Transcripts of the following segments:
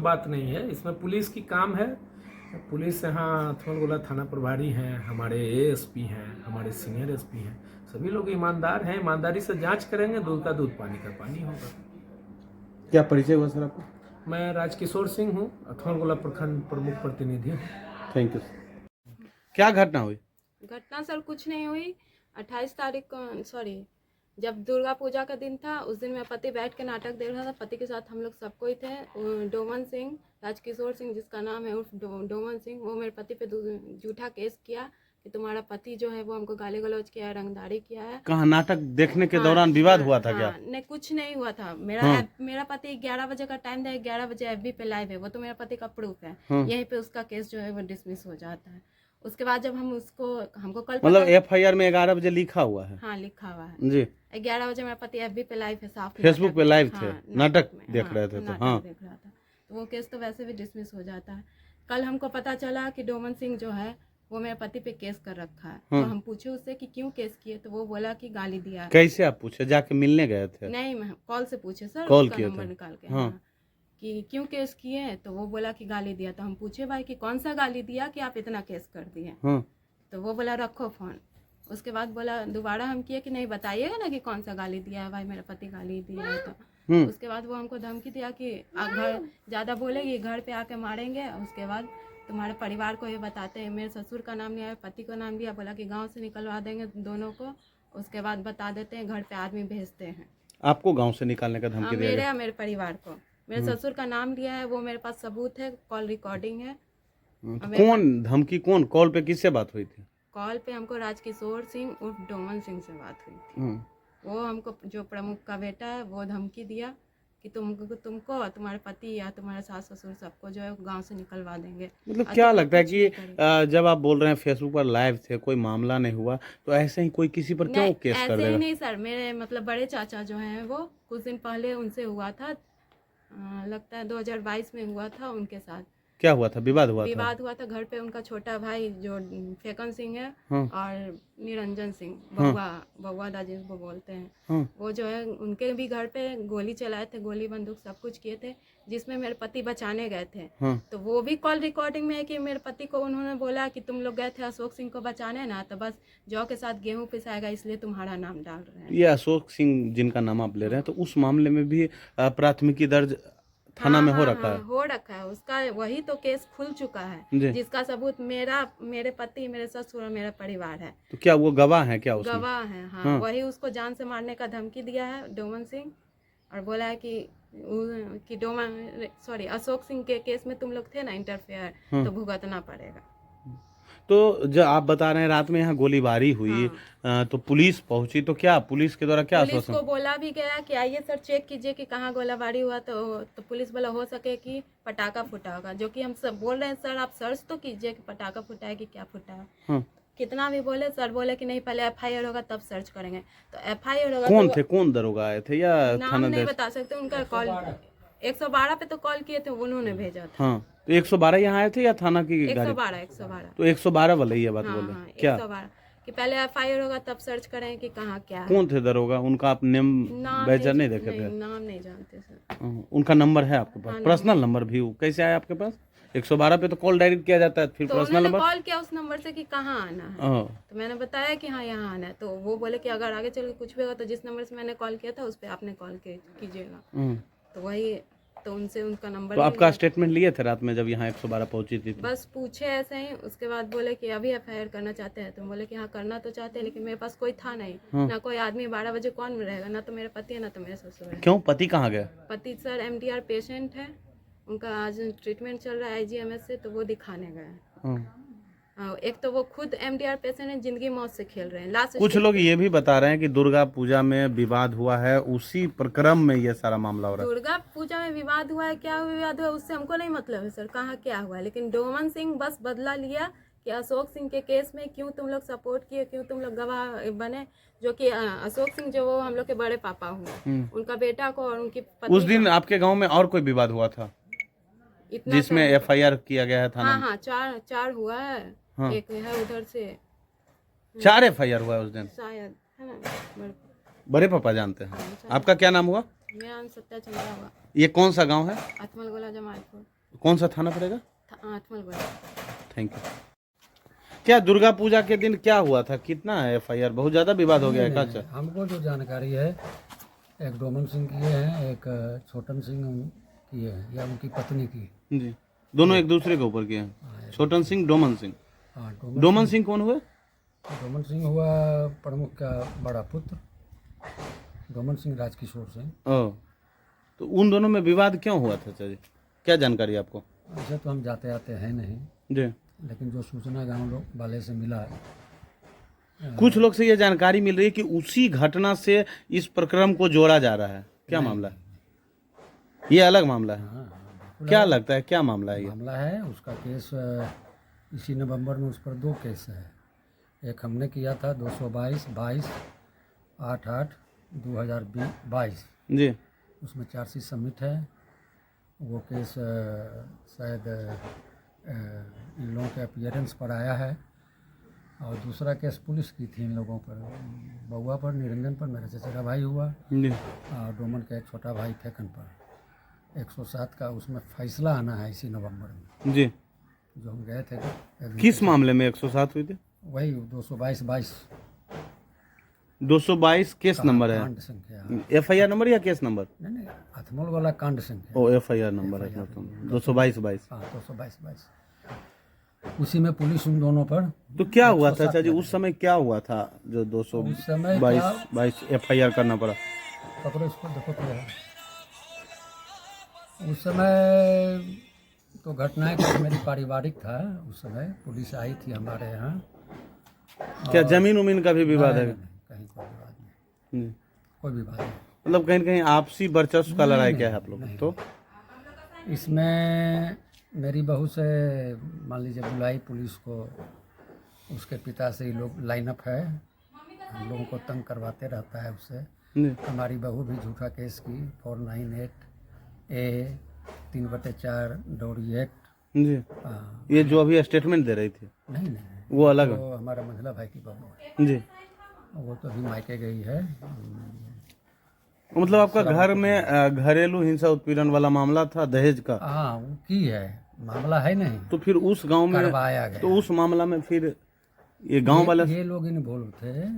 बात नहीं है, इसमें पुलिस की काम है। पुलिस यहाँ थोनगोला थाना प्रभारी हैं, हमारे एएसपी हैं, हमारे सीनियर एसपी हैं, सभी लोग ईमानदार हैं। ईमानदारी से जांच करेंगे, दूध का दूध पानी का पानी होगा। क्या परिचय हुआ सर आपको? मैं राजकिशोर सिंह हूँ, थोनगोला प्रखंड प्रमुख प्रतिनिधि हूँ। Thank you. क्या घटना हुई? घटना सर कुछ नहीं हुई। 28 तारीख को जब दुर्गा पूजा का दिन था, उस दिन मेरा पति बैठ के नाटक देख रहा था। पति के साथ हम लोग सब कोई थे। डोमन सिंह, राजकिशोर सिंह जिसका नाम है उर्फ डोमन सिंह, वो मेरे पति पे झूठा केस किया कि तुम्हारा पति जो है वो हमको गाली गलौज किया है, रंगदारी किया है। कहाँ नाटक देखने के दौरान विवाद हुआ था क्या? नहीं, कुछ नहीं हुआ था। मेरा पति 11 बजे का टाइम था, 11 बजे एफबी पे लाइव है, वो तो मेरा पति का प्रूफ है। यहीं पे उसका केस जो है वो डिसमिस हो जाता है। उसके बाद जब हमको कल मतलब एफआईआर में 11 बजे लिखा हुआ है? हाँ, लिखा हुआ है जी। 11 बजे मेरा पति एफबी पे लाइव है, साफ फेसबुक पे लाइव थे, नाटक में, देख रहे थे तो हाँ देख रहा था, तो वो केस तो वैसे भी डिसमिस हो जाता है। कल हमको पता चला कि डोमन सिंह जो है वो मेरे पति पे केस कर रखा है। तो हम पूछे उससे कि क्यों केस किए, तो वो बोला कि गाली दिया है। कैसे आप पूछे? जाके मिलने गए थे? नहीं, मैं कॉल से पूछे सर, कॉल उसका किए नंबर थे? निकाल के हाँ। कि क्यों केस किए, तो वो बोला कि गाली दिया। तो हम पूछे भाई कि कौन सा गाली दिया कि आप इतना केस कर दिए। तो वो बोला रखो फोन। उसके बाद बोला दोबारा हम किए कि नहीं बताइएगा ना कि कौन सा गाली दिया है, भाई मेरा पति गाली दिया है। तो उसके बाद वो हमको धमकी दिया कि घर ज़्यादा बोलेगी घर पे आके मारेंगे, उसके बाद तुम्हारे परिवार को ये बताते हैं। मेरे ससुर का नाम लिया, पति का नाम लिया, बोला कि गांव से निकलवा देंगे दोनों को, उसके बाद बता देते हैं, घर पे आदमी भेजते हैं। आपको गांव से निकालने का धमकी दिया गया? मेरे परिवार को, मेरे ससुर का नाम लिया है, वो मेरे पास सबूत है, कॉल रिकॉर्डिंग है। तो कौन धमकी, कौन कॉल पे किससे बात हुई थी? कॉल पे हमको राजकिशोर सिंह उर्फ डोमन सिंह से बात हुई थी। वो हमको, जो प्रमुख का बेटा है, वो धमकी दिया कि तुमको तुम्हारे पति या तुम्हारे सास ससुर सबको जो है गांव से निकलवा देंगे। मतलब क्या लगता है कि जब आप बोल रहे हैं फेसबुक पर लाइव थे, कोई मामला नहीं हुआ, तो ऐसे ही कोई किसी पर क्यों केस कर देगा? ऐसे ही नहीं सर, मेरे मतलब बड़े चाचा जो हैं वो कुछ दिन पहले उनसे हुआ था, लगता है 2022 में हुआ था उनके साथ। क्या हुआ था? विवाद हुआ था? विवाद हुआ था घर पे। उनका छोटा भाई जो फेकन सिंह है और निरंजन सिंह, बउआ दा जिसको बोलते हैं, वो जो है उनके भी घर पे गोली चलाए थे, गोली बंदूक सब कुछ किए थे, जिसमें मेरे पति बचाने गए थे। तो वो भी कॉल रिकॉर्डिंग में है कि मेरे पति को उन्होंने बोला कि तुम लोग गए थे अशोक सिंह को बचाने ना, तो बस जौ के साथ गेहूं पिसाएगा इसलिए तुम्हारा नाम डाल रहे हैं। ये अशोक सिंह जिनका नाम आप ले रहे हैं, तो उस मामले में भी प्राथमिकी दर्ज थाना में हो रखा है? हो रखा है उसका, वही तो केस खुल चुका है, जिसका सबूत मेरे पति, मेरे ससुर और मेरा परिवार है। तो क्या वो गवाह है? क्या उसमें गवाह है? हाँ। वही उसको जान से मारने का धमकी दिया है डोमन सिंह, और बोला है कि अशोक सिंह के केस में तुम लोग थे ना इंटरफेयर, तो भुगतना पड़ेगा। तो जब आप बता रहे हैं रात में यहाँ गोलीबारी हुई, तो पुलिस पहुंची, तो क्या पुलिस के द्वारा क्या पुलिस को बोला भी गया कि आइए सर चेक कीजिए कि कहाँ गोलीबारी हुआ, तो पुलिस बोला हो सके कि पटाखा फूटा होगा, जो कि हम सब बोल रहे हैं सर आप सर्च तो कीजिए कि पटाखा फूटा है कि क्या फूटा है। कितना भी बोले, सर बोले कि नहीं पहले एफआईआर होगा तब सर्च करेंगे। तो एफआईआर होगा। कौन थे, कौन दरोगा आए थे या नाम नहीं बता सकते उनका। कॉल 112 पे तो कॉल किए थे, उन्होंने भेजा था। तो 112 यहाँ आए थे या थाना की गाड़ी? 112। तो 112 वाले ये बात बोले क्या? 112 कि पहले एफआईआर होगा तब सर्च करें कि कहाँ क्या है। कौन थे दरोगा? उनका आप नेम बैजर नहीं देखे थे? नाम नहीं जानते सर। उनका नंबर है आपके पास? पर्सनल नंबर भी कैसे आया आपके पास? 112 पे तो कॉल डायरेक्ट किया जाता है, फिर तो पर्सनल नंबर कॉल किया उस नंबर से कि कहाँ आना है, तो मैंने बताया कि हाँ यहाँ आना है। तो वो बोले कि अगर आगे चल के कुछ भी होगा तो जिस नंबर से मैंने कॉल किया था उस पर आपने कॉल कीजिएगा। तो वही, तो उनसे उनका नंबर। तो आपका स्टेटमेंट लिए थे रात में जब यहाँ 112 पहुंची थी? बस पूछे ऐसे ही, उसके बाद बोले कि अभी एफआईआर करना चाहते हैं। तो बोले कि हाँ करना तो चाहते हैं, लेकिन मेरे पास कोई था नहीं, ना कोई आदमी। 12 बजे कौन रहेगा, ना तो मेरे पति है ना तो मेरे ससुर है। क्यों, पति कहाँ गए? पति सर एमडीआर पेशेंट है, उनका आज ट्रीटमेंट चल रहा है आईजीएमएस से, तो वो दिखाने गए। एक तो वो खुद एमडीआर पेशेंट है, जिंदगी मौत से खेल रहे हैं। लास्ट कुछ लोग ये भी बता रहे हैं कि दुर्गा पूजा में विवाद हुआ है, उसी प्रक्रम में ये सारा मामला हो रहा है। दुर्गा पूजा में विवाद हुआ है, क्या विवाद हुआ उससे हमको नहीं मतलब है सर, कहाँ क्या हुआ। लेकिन डोमन सिंह बस बदला लिया कि अशोक सिंह के केस में क्यों तुम लोग सपोर्ट किए, क्यों तुम लोग गवाह बने, जो कि अशोक सिंह जो वो हम लोग के बड़े पापा हुए, उनका बेटा को और उनकी पत्नी। उस दिन आपके गाँव में और कोई विवाद हुआ था जिसमें एफआईआर किया गया है थाना? हाँ, चार हुआ है। एक है उधर से 4 एफआईआर हुआ है उस दिन शायद, है ना। बड़े पापा जानते हैं। आपका क्या नाम हुआ? मेरा नाम सत्या चंद्रा हुआ, ये कौन सा गांव है? अथमल गोला जमालपुर, कौन सा थाना पड़ेगा? अथमल गोला। Thank you. क्या दुर्गा पूजा के दिन क्या हुआ था? कितना है FIR? बहुत ज्यादा विवाद हो गया है क्या? हमको जो जानकारी है, एक डोमन सिंह की है, एक छोटन सिंह की है, या उनकी पत्नी की। जी, दोनों एक दूसरे के ऊपर किए हैं। छोटन सिंह, डोमन सिंह। हाँ, डोमन सिंह कौन हुए? डोमन सिंह हुआ प्रमुख का बड़ा पुत्र, डोमन सिंह राजकिशोर सिंह। ओह, तो उन दोनों में विवाद क्यों हुआ था चाचा जी? क्या जानकारी है आपको? ऐसे तो हम जाते आते हैं नहीं, जी, लेकिन जो सूचना गांव लोग वाले से मिला, कुछ लोग से ये जानकारी मिल रही है कि उसी घटना से इस प्रकरण को जोड़ा जा रहा है। क्या मामला है? ये अलग मामला है। हाँ, क्या लगता है क्या मामला है ये? मामला है उसका केस इसी नवंबर में उस पर 2 केस है। एक हमने किया था 222/8/2022, जी, उसमें चार्जशीट सबमिट है। वो केस शायद इन लोगों के अपीयरेंस पर आया है। और दूसरा केस पुलिस की थी इन लोगों पर, बउआ पर, निरंजन पर, मेरा चचा का भाई हुआ, जी, और डोमन का एक छोटा भाई फेकन पर। 107 का उसमें फैसला आना है इसी नवंबर में, जी। जो हम गए थे। किस मामले में 107 हुई थी? वही 222 222 केस नंबर है। कांड संख्या। FIR नंबर या केस नंबर? नहीं, अथमोल वाला कांड संख्या। ओ, FIR नंबर है 222। हाँ, 222। उसी में पुलिस उन दोनों पर। तो क्या हुआ था चाचा जी उस समय? क्या हुआ था जो 222 FIR करना पड़ा? पकड़ो इसको, देखो क्या है। उस समय तो घटनाएं कुछ मेरी पारिवारिक था। उस समय पुलिस आई थी हमारे यहाँ। क्या जमीन उमीन का भी विवाद है? कहीं कोई विवाद नहीं, कोई विवाद नहीं। मतलब कहीं कहीं आपसी वर्चस्व का लड़ाई क्या है आप लोग? तो इसमें मेरी बहू से मान लीजिए बुलाई पुलिस को, उसके पिता से ही लोग लाइनअप है, हम लोगों को तंग करवाते रहता है उससे। हमारी बहू भी झूठा केस की 498A 3/4 डोरी एक्ट। जी, हाँ, ये जो अभी स्टेटमेंट दे रही थी नहीं, वो अलग है। तो हमारा मंझला भाई की बहू है, जी, वो तो अभी मायके गई है। मतलब आपका घर में घरेलू हिंसा उत्पीड़न वाला मामला था दहेज का? हाँ, वो की है, मामला है नहीं, तो फिर उस गांव में करवाया गया। तो उस मामला में फिर ये गांव वाला ये लोग इन्वॉल्व थे।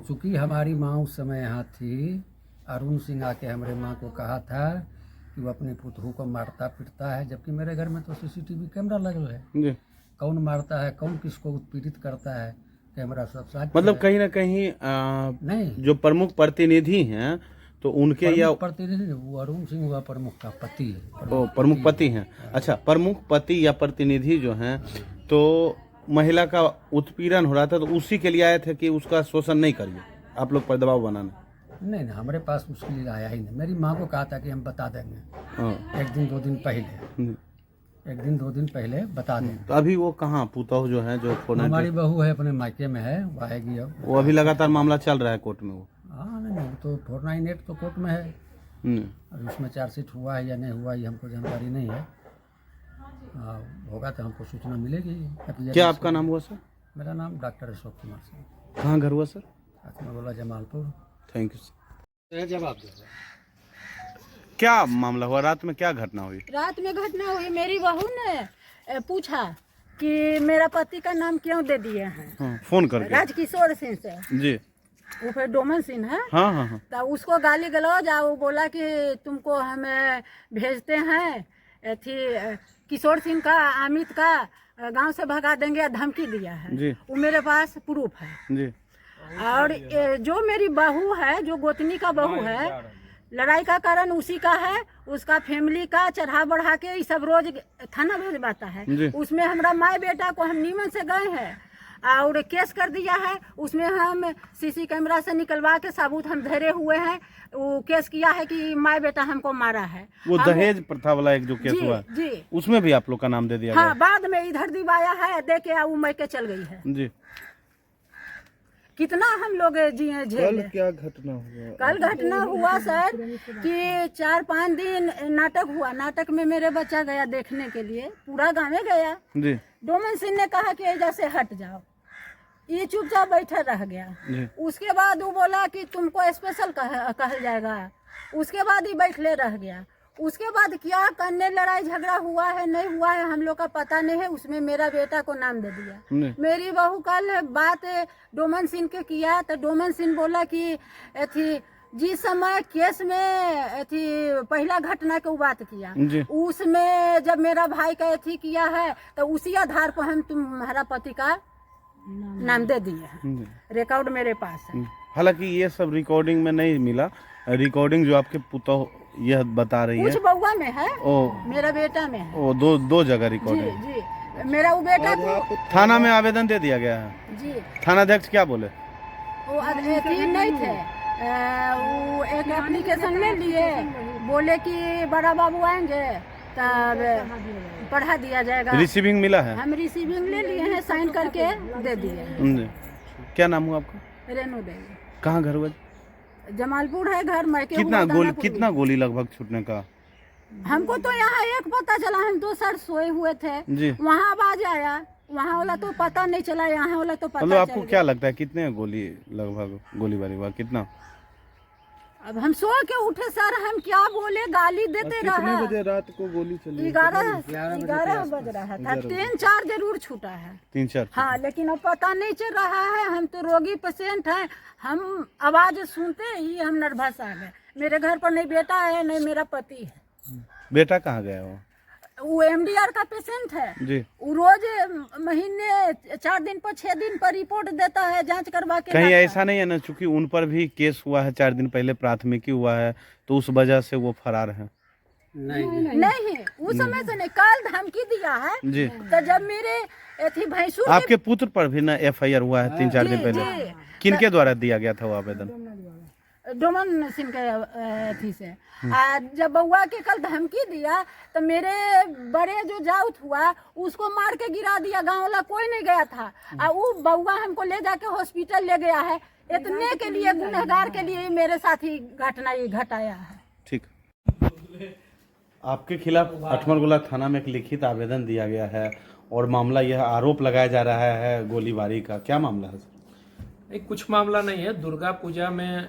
चूंकि हमारी माँ उस समय यहाँ थी, अरुण सिंह आके हमारे माँ को कहा था कि वो अपने पुतहू को मारता पीटता है, जबकि मेरे घर में तो CCTV कैमरा लगा है। जी, कौन मारता है, कौन किसको उत्पीड़ित करता है, कैमरा सब साथ। मतलब कहीं ना कहीं नहीं, जो प्रमुख प्रतिनिधि हैं तो उनके या प्रतिनिधि वो अरुण सिंह हुआ प्रमुख का पति है। प्रमुख पति हैं। अच्छा, प्रमुख पति या प्रतिनिधि जो हैं, तो महिला का उत्पीड़न हो रहा था तो उसी के लिए आए थे कि उसका शोषण नहीं करिए आप लोग पर दबाव बनाना? नहीं, हमारे पास उसके लिए आया ही नहीं। मेरी माँ को कहा था कि हम बता देंगे 1 दिन 2 दिन पहले, 1 दिन 2 दिन पहले बता देंगे। तो अभी वो कहाँ पुतहु जो है जो हमारी बहू है अपने मायके में है, वो आएगी अब। वो अभी लगातार मामला चल रहा है कोर्ट में वो? हाँ, नहीं, तो 498 तो कोर्ट में है। अभी उसमें चार्जशीट हुआ है या नहीं हुआ ये हमको जानकारी नहीं है। होगा तो हमको सूचना मिलेगी। क्या आपका नाम हुआ सर? मेरा नाम डॉक्टर अशोक कुमार सिंह, कहाँ घर हुआ सर? बोला जमालपुर। Thank you sir. जवाब दो। क्या मामला हुआ? रात में क्या घटना हुई? रात में घटना हुई, मेरी बहू ने पूछा कि मेरा पति का नाम क्यों दे दिए हैं, फोन करके राजकिशोर सिंह से। जी, वो फिर डोमन सिंह है। हाँ हाँ हाँ। तो उसको गाली गलौज, वो बोला कि तुमको हमें भेजते हैं, थी किशोर सिंह का, अमित का गांव से भगा देंगे, धमकी दिया है जी। वो मेरे पास प्रूफ है। जी, और जो मेरी बहू है, जो गोतनी का बहू है, लड़ाई का कारण उसी का है, उसका फैमिली का चढ़ा बढ़ा के ये सब रोज थाना रोज बाता है। उसमें हमारा माँ बेटा को हम नीमन से गए हैं और केस कर दिया है। उसमें हम CC कैमरा से निकलवा के सबूत हम धरे हुए हैं। वो केस किया है कि माँ बेटा हमको मारा है। वो दहेज प्रथा वाला एक जो केस हुआ जी, उसमें भी आप लोग का नाम दे दिया हाँ, बाद में इधर दिवाया है, दे के वो मैके चल गई है। जी, कितना हम लोग जिए झेले। क्या घटना हुआ? कल घटना हुआ सर कि 4-5 दिन नाटक हुआ। नाटक में मेरे बच्चा गया देखने के लिए, पूरा गाँव गया। जी, डोमन सिंह ने कहा कि एजा से हट जाओ, ये चुपचाप बैठा रह गया। उसके बाद वो बोला कि तुमको स्पेशल कहल जाएगा, उसके बाद ही बैठले रह गया। उसके बाद क्या करने लड़ाई झगड़ा हुआ है नहीं हुआ है हम लोग का पता नहीं है। उसमें मेरा बेटा को नाम दे दिया। मेरी बहू कल बात डोमन सिंह के किया तो डोमन सिंह बोला कि थी जिस समय केस में थी पहला घटना के बात किया उसमें जब मेरा भाई का थी किया है तो उसी आधार पर हम तुम्हारा पति का नाम दे दिए हैं। रिकॉर्ड मेरे पास है। हालांकि ये सब रिकॉर्डिंग में नहीं मिला। रिकॉर्डिंग जो आपके पुतौ यह बता रही है कुछ बउआ में है ओ मेरा बेटा में है। ओ दो जगह रिकॉर्डिंग जी जी मेरा वो बेटा को थाना में आवेदन दे दिया गया है जी। थानाध्यक्ष क्या बोले? वो नहीं थे वो एक एप्लीकेशन ले लिए बोले कि बड़ा बाबू आएंगे तब पढ़ा दिया जाएगा। रिसीविंग मिला है? हम रिसीविंग ले लिए हैं साइन करके दे दिए। क्या नाम हुआ आपका? रेनू देवी। कहाँ घर हुआ? जमालपुर है घर। मैके कितना गोली लगभग छूटने का? हमको तो यहाँ एक पता चला हम 2 सर सोए हुए थे वहाँ आवाज आया वहाँ वाला तो पता नहीं चला यहाँ वाला तो पता। आपको क्या लगता है कितने गोली लगभग गोलीबारी हुआ कितना? अब हम सो के उठे सर हम क्या बोले गाली देते रहा। कितने बजे रात को गोली चली? 11 बज रहा था। 3-4 जरूर छूटा है। 3-4 हाँ लेकिन अब पता नहीं चल रहा है। हम तो रोगी पेशेंट हैं। हम आवाज सुनते ही हम नर्वस आ गए। मेरे घर पर नहीं बेटा है नहीं मेरा पति है। बेटा कहाँ गया? वो MDR का पेशेंट है जी। वो रोज महीने 4 दिन पर 6 दिन पर रिपोर्ट देता है जांच करवा के। कहीं ऐसा नहीं है ना चूंकि उन पर भी केस हुआ है 4 दिन पहले प्राथमिकी हुआ है तो उस वजह से वो फरार है? नहीं उस समय से नहीं कल धमकी दिया है जी। तो जब मेरे थी भैंसुर आपके पुत्र पर भी ना FIR हुआ है 3-4 दिन पहले। किनके द्वारा दिया गया था वो आवेदन? डोमन सिंह के थी से। जब बउआ के कल धमकी दिया तो मेरे बड़े जो जाउत हुआ उसको मार के गिरा दिया। गांव वाला कोई नहीं गया था और वो बउआ हमको ले जाके हॉस्पिटल ले गया है। इतने के लिए गुनहगार के लिए मेरे साथ ही घटना ये घटाया है। ठीक। आपके खिलाफ अठमलगोला थाना में एक लिखित आवेदन दिया गया है और मामला यह आरोप लगाया जा रहा है गोलीबारी का। क्या मामला है? एक कुछ मामला नहीं है। दुर्गा पूजा में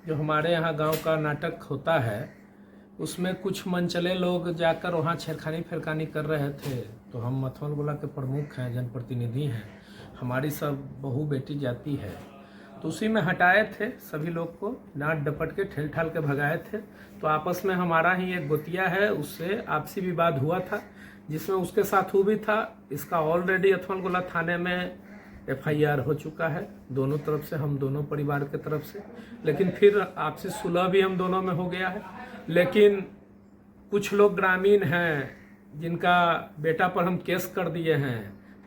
जो हमारे यहाँ गांव का नाटक होता है उसमें कुछ मनचले लोग जाकर वहाँ छेड़खानी फिरकानी कर रहे थे तो हम अठमलगोला के प्रमुख हैं जनप्रतिनिधि हैं हमारी सब बहू बेटी जाती है तो उसी में हटाए थे सभी लोग को डांट डपट के ठेल ठाल के भगाए थे। तो आपस में हमारा ही एक गोतिया है उससे आपसी विवाद हुआ था जिसमें उसके साथ वो भी था। इसका ऑलरेडी अठमलगोला थाने में FIR हो चुका है दोनों तरफ से हम दोनों परिवार के तरफ से। लेकिन फिर आपसी सुलह भी हम दोनों में हो गया है। लेकिन कुछ लोग ग्रामीण हैं जिनका बेटा पर हम केस कर दिए हैं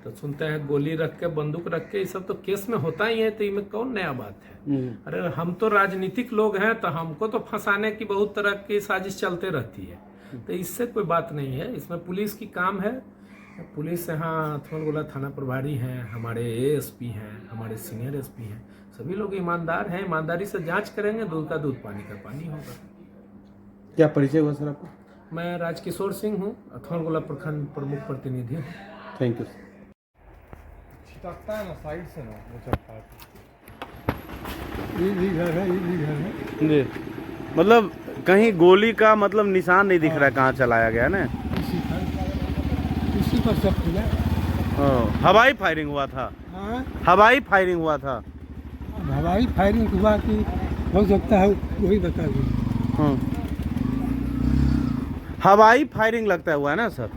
तो सुनते हैं गोली रख के बंदूक रख के ये सब तो केस में होता ही है तो इनमें कौन नया बात है। अरे हम तो राजनीतिक लोग हैं तो हमको तो फंसाने की बहुत तरह की साजिश चलते रहती है तो इससे कोई बात नहीं है। इसमें पुलिस की काम है। पुलिस यहाँ अठमलगोला थाना प्रभारी हैं हमारे ASP हैं हमारे सीनियर SP हैं सभी लोग ईमानदार हैं। ईमानदारी से जांच करेंगे दूध का दूध पानी का पानी होगा। क्या परिचय हुआ सर आपको? मैं राजकिशोर सिंह हूँ अठमलगोला प्रखंड प्रमुख प्रतिनिधि हूँ। Thank you. जी मतलब कहीं गोली का मतलब निशान नहीं दिख रहा है कहाँ चलाया गया ना? इसी पर सब किया। हवाई फायरिंग हुआ था? हवाई फायरिंग हुआ था? हवाई फायरिंग हुआ कि हो सकता है वही बता दें। हवाई फायरिंग लगता है हुआ है ना सर?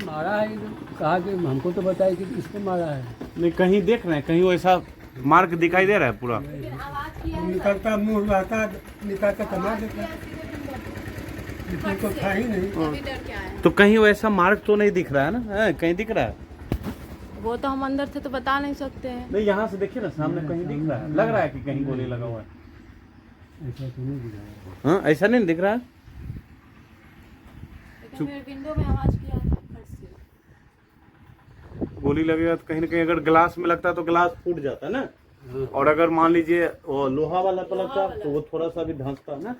मारा है कहा कि हमको तो बताया कि इसको मारा है। नहीं कहीं देख रहे हैं कहीं वैसा मार्क दिखाई दे रहा है पूरा? निकलता मुंह रहता निकलता कमा देता तो था ही नहीं। तो कहीं वैसा मार्क तो नहीं दिख रहा है ना? कहीं दिख रहा है? वो तो हम अंदर थे तो बता नहीं सकते हैं। नहीं यहाँ से देखिए ना सामने कहीं दिख रहा है लग रहा है कि कहीं गोली लगा हुआ है। ऐसा तो नहीं दिख रहा। हाँ ऐसा नहीं दिख रहा है। मेरे विंडो में आवाज किया गोली लगेगा तो कहीं ना कहीं अगर ग्लास में लगता है तो ग्लास फूट जाता है ना और अगर मान लीजिए वो लोहा वाला पर लगता है तो वो थोड़ा सा भी धंसता है ना